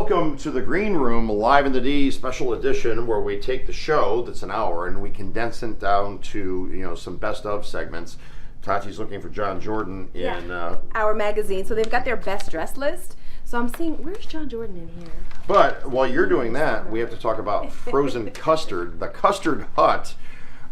welcome to the Green Room, Live in the D special edition, where we take the show that's an hour and we condense it down to some best of segments. Tati's looking for John Jordan in Our magazine. So they've got their best dress list. So I'm seeing, where's John Jordan in here? But while you're doing that, we have to talk about frozen custard. The Custard Hut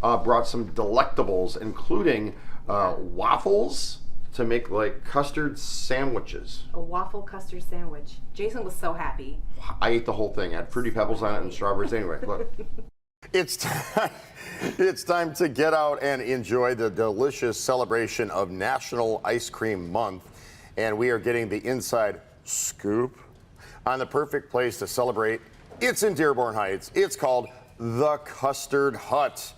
brought some delectables, including waffles to make like custard sandwiches. A waffle custard sandwich. Jason was so happy. I ate the whole thing. I had Fruity Pebbles on it and strawberries. Anyway, look. It's time to get out and enjoy the delicious celebration of National Ice Cream Month. And we are getting the inside scoop on the perfect place to celebrate. It's in Dearborn Heights. It's called the Custard Hut.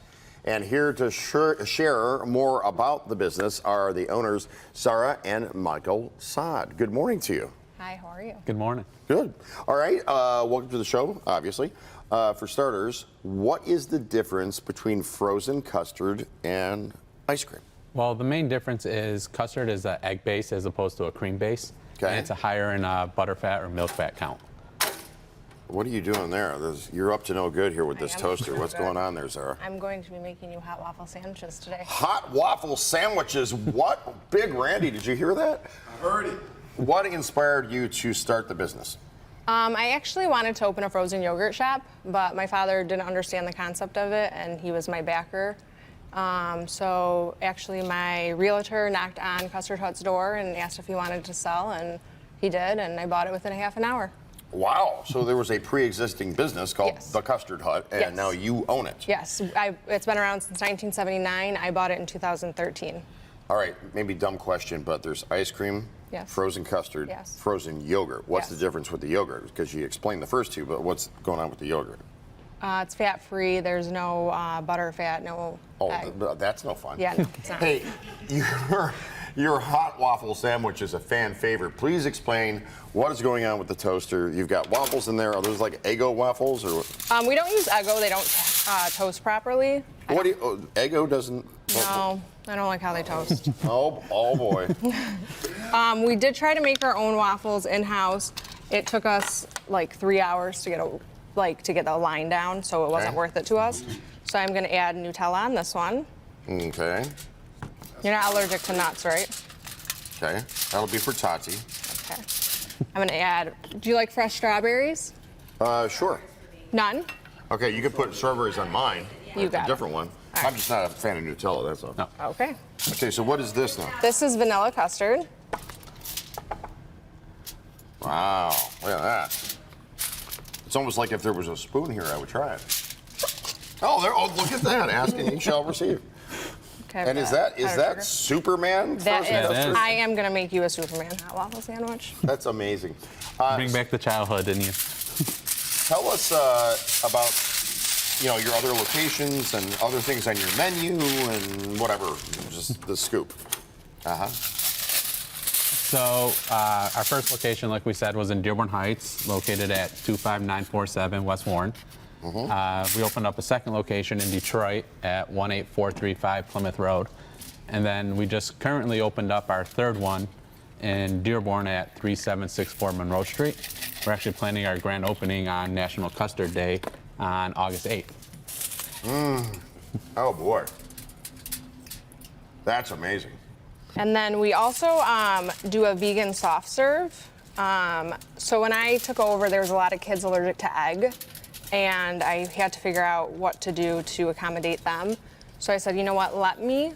And here to share more about the business are the owners, Sarah and Michael Saad. Good morning to you. Hi, how are you? Good morning. Good. All right, welcome to the show, obviously. For starters, what is the difference between frozen custard and ice cream? Well, the main difference is custard is an egg base as opposed to a cream base. Okay. And it's a higher in butter fat or milk fat count. What are you doing there? You're up to no good here with this I am toaster. up to What's no good. going on there, Sarah? I'm going to be making you hot waffle sandwiches today. Hot waffle sandwiches. What? Big Randy, did you hear that? I heard it. What inspired you to start the business? I actually wanted to open a frozen yogurt shop, but my father didn't understand the concept of it, and he was my backer. So actually my realtor knocked on Custard Hut's door and asked if he wanted to sell, and he did, and I bought it within a half an hour. Wow. So there was a pre-existing business called Yes. the Custard Hut, and Yes. now you own it. Yes, it's been around since 1979. I bought it in 2013. All right, maybe dumb question, but there's ice cream, Yes. frozen custard, Yes. frozen yogurt. What's Yes. the difference with the yogurt? Because you explained the first two, but what's going on with the yogurt? It's fat-free. There's no butter fat, no egg. That's no fun. Yeah, no, it's not. Hey, your hot waffle sandwich is a fan favorite. Please explain what is going on with the toaster. You've got waffles in there. Are those like Eggo waffles or? We don't use Eggo. They don't toast properly. What do you? Eggo doesn't. No, I don't like how they toast. Oh boy. We did try to make our own waffles in-house. It took us like 3 hours to get the line down, so it wasn't Okay. worth it to us. So I'm gonna add Nutella on this one. Okay. You're not allergic to nuts, right? Okay. That'll be for Tati. Okay. I'm gonna add, do you like fresh strawberries? Sure. None? Okay, you can put strawberries on mine. You got a it. different one. All right. I'm just not a fan of Nutella. That's all. No. Okay. Okay, so what is this now? This is vanilla custard. Wow, look at that. It's almost like if there was a spoon here, I would try it. Oh, look at that. Ask and you shall receive. Okay, And is powdered that sugar. Superman? That frozen is. custard? I am gonna make you a Superman hot waffle sandwich. That's amazing. Bring back the childhood, didn't you? Tell us about your other locations and other things on your menu and whatever. Just the scoop. So our first location, like we said, was in Dearborn Heights, located at 25947 West Warren. We opened up a second location in Detroit at 18435 Plymouth Road. And then we just currently opened up our third one in Dearborn at 3764 Monroe Street. We're actually planning our grand opening on National Custard Day on August 8th. Oh boy. That's amazing. And then we also do a vegan soft serve. So when I took over, there was a lot of kids allergic to egg, and I had to figure out what to do to accommodate them. So I said, you know what, let me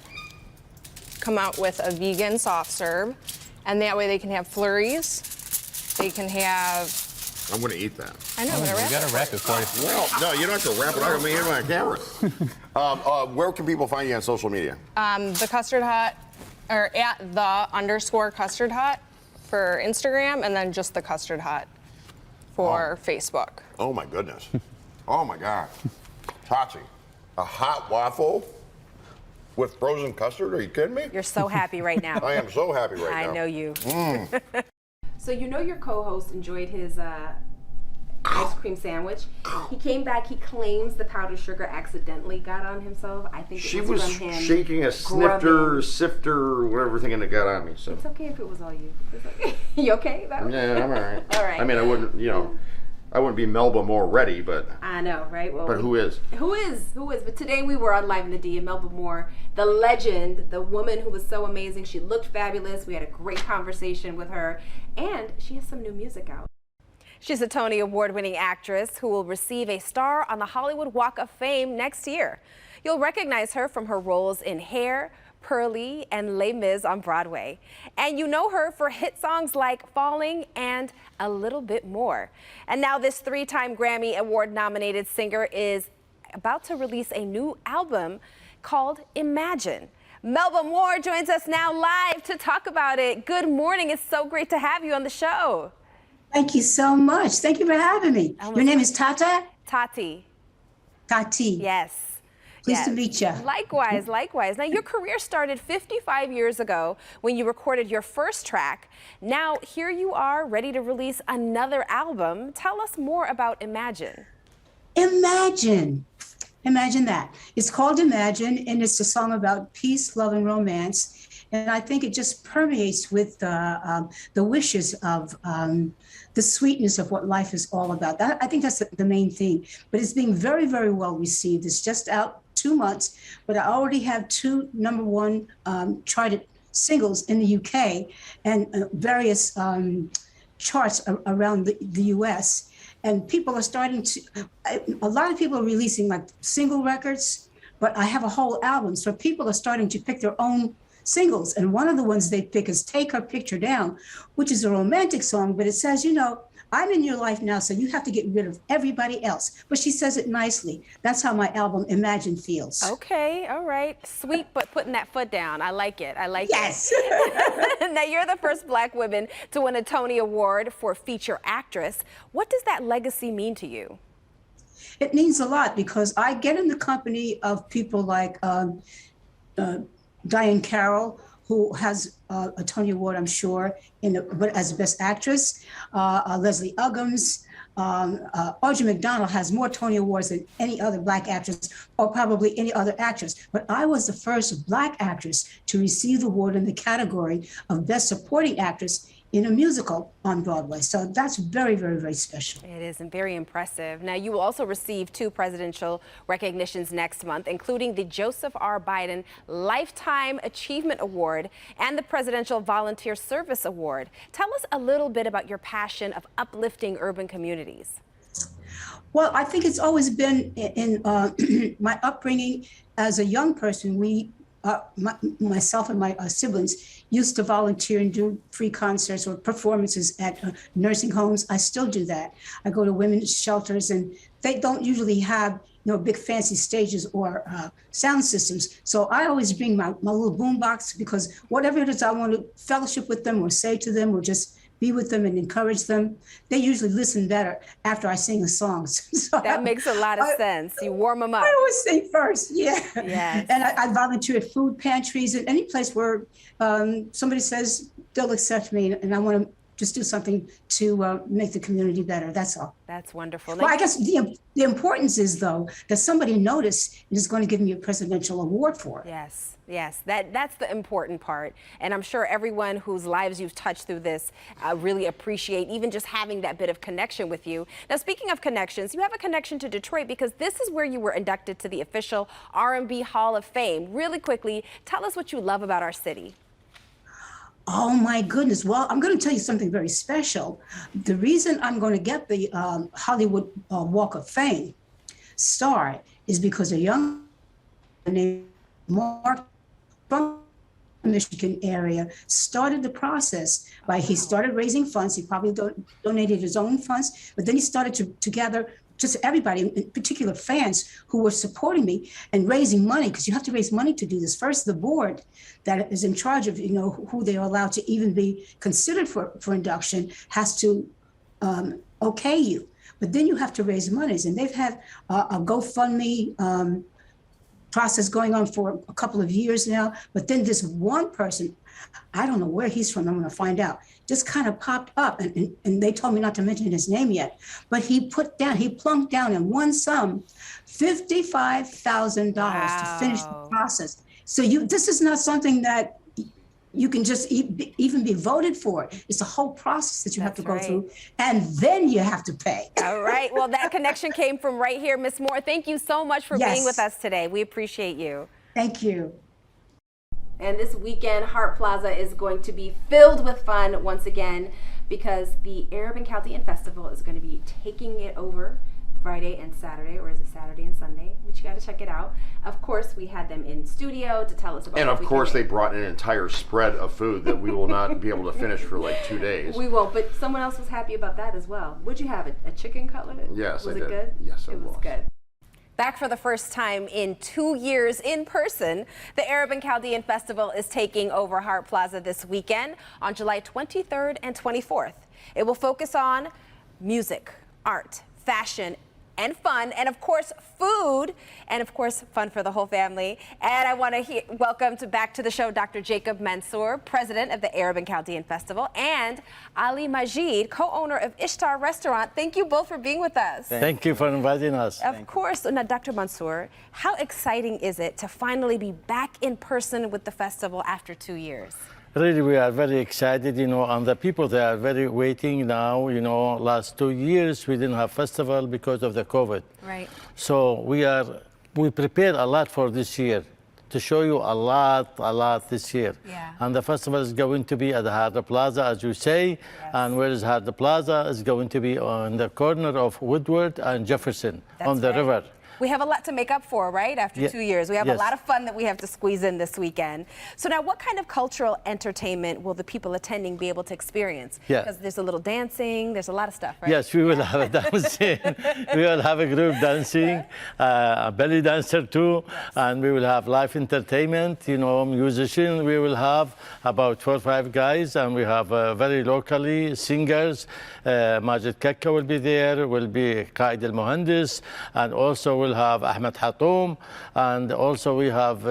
come out with a vegan soft serve, and that way they can have flurries. They can have. I'm going to eat that. I know, I'm gonna We wrap got it. to wrap it for you. Well, no, you don't have to wrap it. I'm going to eat it on camera. Where can people find you on social media? The Custard Hut, or at _Custard Hut for Instagram, and then just the Custard Hut for Facebook. Oh my goodness. Oh my God. Tati, a hot waffle with frozen custard? Are you kidding me? You're so happy right now. I am so happy right now. I know you. So your co-host enjoyed his ice cream sandwich. He came back. He claims the powdered sugar accidentally got on himself. I think She it was was from him shaking a snifter, grubbing. sifter, whatever, thinking it got on me. So It's okay if it was all you. It's okay. You okay? yeah, I'm all right. All right. I mean, I wouldn't, I wouldn't be Melba Moore ready, but I know, right? Well, who is? Who is? But today we were on Live in the D, and Melba Moore, the legend, the woman who was so amazing. She looked fabulous. We had a great conversation with her, and she has some new music out. She's a Tony Award-winning actress who will receive a star on the Hollywood Walk of Fame next year. You'll recognize her from her roles in Hair, Pearly, and Les Mis on Broadway. And you know her for hit songs like Falling and A Little Bit More. And now this three-time Grammy Award-nominated singer is about to release a new album called Imagine. Melba Moore joins us now live to talk about it. Good morning. It's so great to have you on the show. Thank you so much. Thank you for having me. Your name is Tata? Tati. Tati. Yes. Pleased to meet you. Likewise, likewise. Now, your career started 55 years ago when you recorded your first track. Now, here you are, ready to release another album. Tell us more about Imagine. Imagine. Imagine that. It's called Imagine, and it's a song about peace, love, and romance. And I think it just permeates with the wishes of the sweetness of what life is all about. I think that's the main thing. But it's being very, very well received. It's just out 2 months, but I already have 2 #1 charted singles in the UK and various charts around the US. And people are starting to, a lot of people are releasing like single records, but I have a whole album. So people are starting to pick their own singles. And one of the ones they pick is Take Her Picture Down, which is a romantic song, but it says, I'm in your life now, so you have to get rid of everybody else. But she says it nicely. That's how my album Imagine feels. Okay, all right. Sweet, but putting that foot down. I like it. I like yes. it. Now, you're the first Black woman to win a Tony Award for feature actress. What does that legacy mean to you? It means a lot because I get in the company of people like Diane Carroll, who has a Tony Award, I'm sure, as Best Actress. Leslie Uggams, Audrey McDonald has more Tony Awards than any other Black actress, or probably any other actress. But I was the first Black actress to receive the award in the category of Best Supporting Actress in a musical on Broadway. So that's very, very, very special. It is, and very impressive. Now, you will also receive 2 presidential recognitions next month, including the Joseph R. Biden Lifetime Achievement Award and the Presidential Volunteer Service Award. Tell us a little bit about your passion of uplifting urban communities. Well, I think it's always been in my upbringing as a young person. Myself and my siblings used to volunteer and do free concerts or performances at nursing homes. I still do that. I go to women's shelters, and they don't usually have big fancy stages or sound systems. So I always bring my little boombox, because whatever it is I want to fellowship with them or say to them or just be with them and encourage them, they usually listen better after I sing the songs. So that makes a lot of sense. You warm them up. I always sing first, yeah. Yes. And I volunteer at food pantries, at any place where somebody says they'll accept me, and I want to just do something to make the community better. That's all. That's wonderful. Well, I guess the importance is, though, that somebody noticed and is going to give me a presidential award for it. Yes. Yes, that's the important part. And I'm sure everyone whose lives you've touched through this really appreciate even just having that bit of connection with you. Now, speaking of connections, you have a connection to Detroit because this is where you were inducted to the official R&B Hall of Fame. Really quickly, tell us what you love about our city. Oh, my goodness. Well, I'm going to tell you something very special. The reason I'm going to get the Hollywood Walk of Fame star is because a young man named Mark from the Michigan area started the process he started raising funds. He probably donated his own funds, but then he started to gather just everybody, in particular fans who were supporting me and raising money, because you have to raise money to do this. First, the board that is in charge of who they are allowed to even be considered for induction has to okay you, but then you have to raise monies, and they've had a GoFundMe process going on for a couple of years now. But then this one person, I don't know where he's from, I'm going to find out, just kind of popped up. And they told me not to mention his name yet. But he plunked down in one sum $55,000 to finish the process. So this is not something that you can just even be voted for. It's a whole process that you have to go through, and then you have to pay. All right. Well, that connection came from right here. Ms. Moore, thank you so much for being with us today. We appreciate you. Thank you. And this weekend, Hart Plaza is going to be filled with fun once again because the Arab and Chaldean Festival is going to be taking it over Friday and Saturday, or is it Saturday and Sunday? But you got to check it out. Of course, we had them in studio to tell us about. And of course, they brought an entire spread of food that we will not be able to finish for like 2 days. We won't, but someone else was happy about that as well. What'd you have? A chicken cutlet? Yes, was I it did. good? Yes, it was good. Back for the first time in 2 years in person, the Arab and Chaldean Festival is taking over Hart Plaza this weekend on July 23rd and 24th. It will focus on music, art, fashion, and fun, and of course food, and of course fun for the whole family. And I want to welcome back to the show Dr. Jacob Mansour, president of the Arab and Chaldean Festival, and Ali Majid, co-owner of Ishtar Restaurant. Thank you both for being with us. Thank you for inviting us. Of course. Now, Dr. Mansour, how exciting is it to finally be back in person with the festival after 2 years? Really, we are very excited, and the people, they are very waiting now. Last 2 years, we didn't have festival because of the COVID. Right. So we prepared a lot for this year to show you a lot this year. Yeah. And the festival is going to be at the Hart Plaza, as you say. Yes. And where is Hart Plaza? It's going to be on the corner of Woodward and Jefferson. That's on the river. We have a lot to make up for, right? After 2 years. We have a lot of fun that we have to squeeze in this weekend. So now, what kind of cultural entertainment will the people attending be able to experience? Yeah. Because there's a little dancing, there's a lot of stuff, right? Yes, we will have a dancing. We will have a group dancing, a belly dancer too, and we will have live entertainment, musician. We will have about 4 or 5 guys, and we have very locally singers. Majid Kakka will be there, will be Qaid al-Muhandis, and also we'll have Ahmed Hatoum, and also we have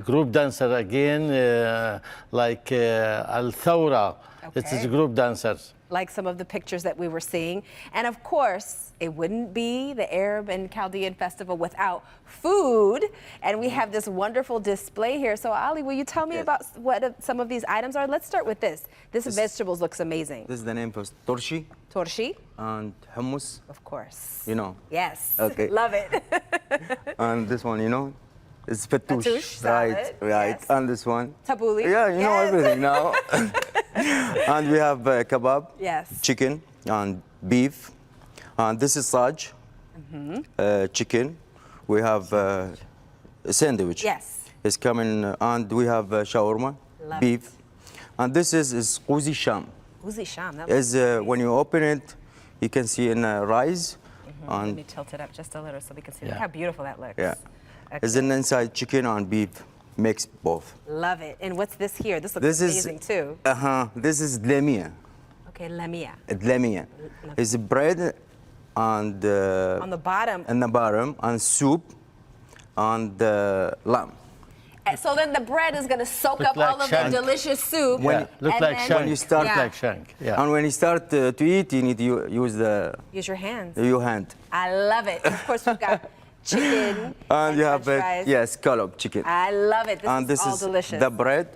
group dancer again, like Al-Thawra. Okay. It is group dancers. Like some of the pictures that we were seeing. And of course, it wouldn't be the Arab and Chaldean Festival without food. And we have this wonderful display here. So Ali, will you tell me about what some of these items are? Let's start with this. This vegetables looks amazing. This is the name for torshi. Torshi. And hummus. Of course. Yes. Okay. Love it. And this one, is fattoush. Fattoush salad. Right. Yes. And this one. Tabbouleh. Yeah, you know everything now. And we have kebab. Yes. Chicken and beef. And this is saj. Chicken. We have a sandwich. Yes. It's coming. And we have shawarma. Love beef. it. And this is quzi sham. Quzi sham. When you open it, you can see in rice. Let me tilt it up just a little so we can see. Look how beautiful that looks. Yeah. Okay. It's an inside chicken and beef, mix both. Love it. And what's this here? This looks amazing too. This is dlemia. Okay, lamia. Dlemia. It's bread and On the bottom. and soup and lamb. So then the bread is going to soak Look up like all of shank. the delicious soup. Look and like then- shank. When you start- Look like shank. Yeah. And when you start to eat, you need to use Use your hands. your hand. I love it. Of course, we've got chicken And you have French fries. yes, scallop chicken. I love it. This And is this all is delicious. the bread.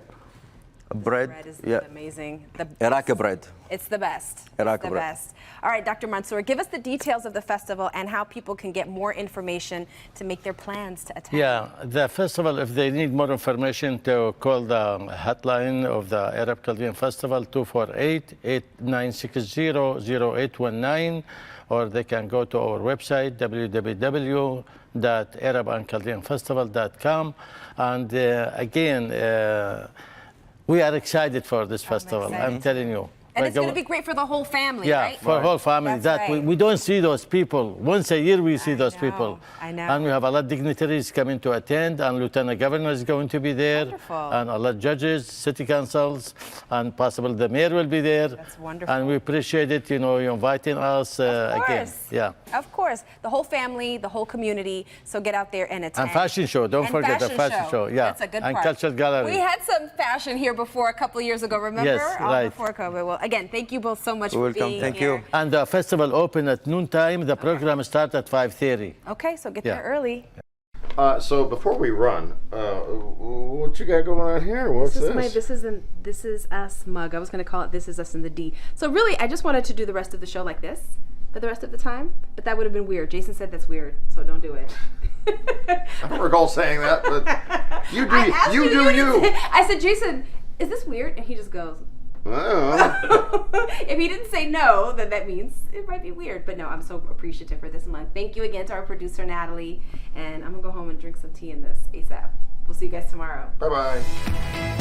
Bread. bread is Yeah. amazing. Iraqi bread. It's the best. Iraqi It's the bread. best. All right, Dr. Mansour, give us the details of the festival and how people can get more information to make their plans to attend. Yeah, the festival, if they need more information, to call the hotline of the Arab Chaldean Festival, 248-8960-0819, or they can go to our website, www.arabandchaldeanfestival.com. And again, we are excited for this festival, I'm telling you. And Like it's going our- to be great for the whole family, Yeah, right? for whole family. That's That right. we don't see those people. Once a year we see those know, people. I know. And we have a lot of dignitaries coming to attend, and Lieutenant Governor is going to be there. Wonderful. And a lot of judges, city councils, and possibly the mayor will be there. That's wonderful. And we appreciate it, you inviting us again. course. Yeah. Of course. The whole family, the whole community. So get out there and attend. And fashion show. Don't And forget the fashion show. Yeah. That's a good and part. cultural gallery. We had some fashion here before a couple of years ago, remember? Yes, All right. before COVID. Well, again, thank you both so much You're for welcome. being Thank here. you. And the festival open at noontime. The program starts at 5:30. Okay, so get Yeah. there early. So before we run, what you got going on here? What's this? This is us mug. I was going to call it This Is Us in the D. So really, I just wanted to do the rest of the show like this for the rest of the time, but that would have been weird. Jason said that's weird, so don't do it. I don't recall saying that, but you do. I asked You do you. I said, Jason, is this weird? And he just goes. I don't know. If he didn't say no, then that means it might be weird. But no, I'm so appreciative for this month. Thank you again to our producer, Natalie. And I'm going to go home and drink some tea in this ASAP. We'll see you guys tomorrow. Bye bye.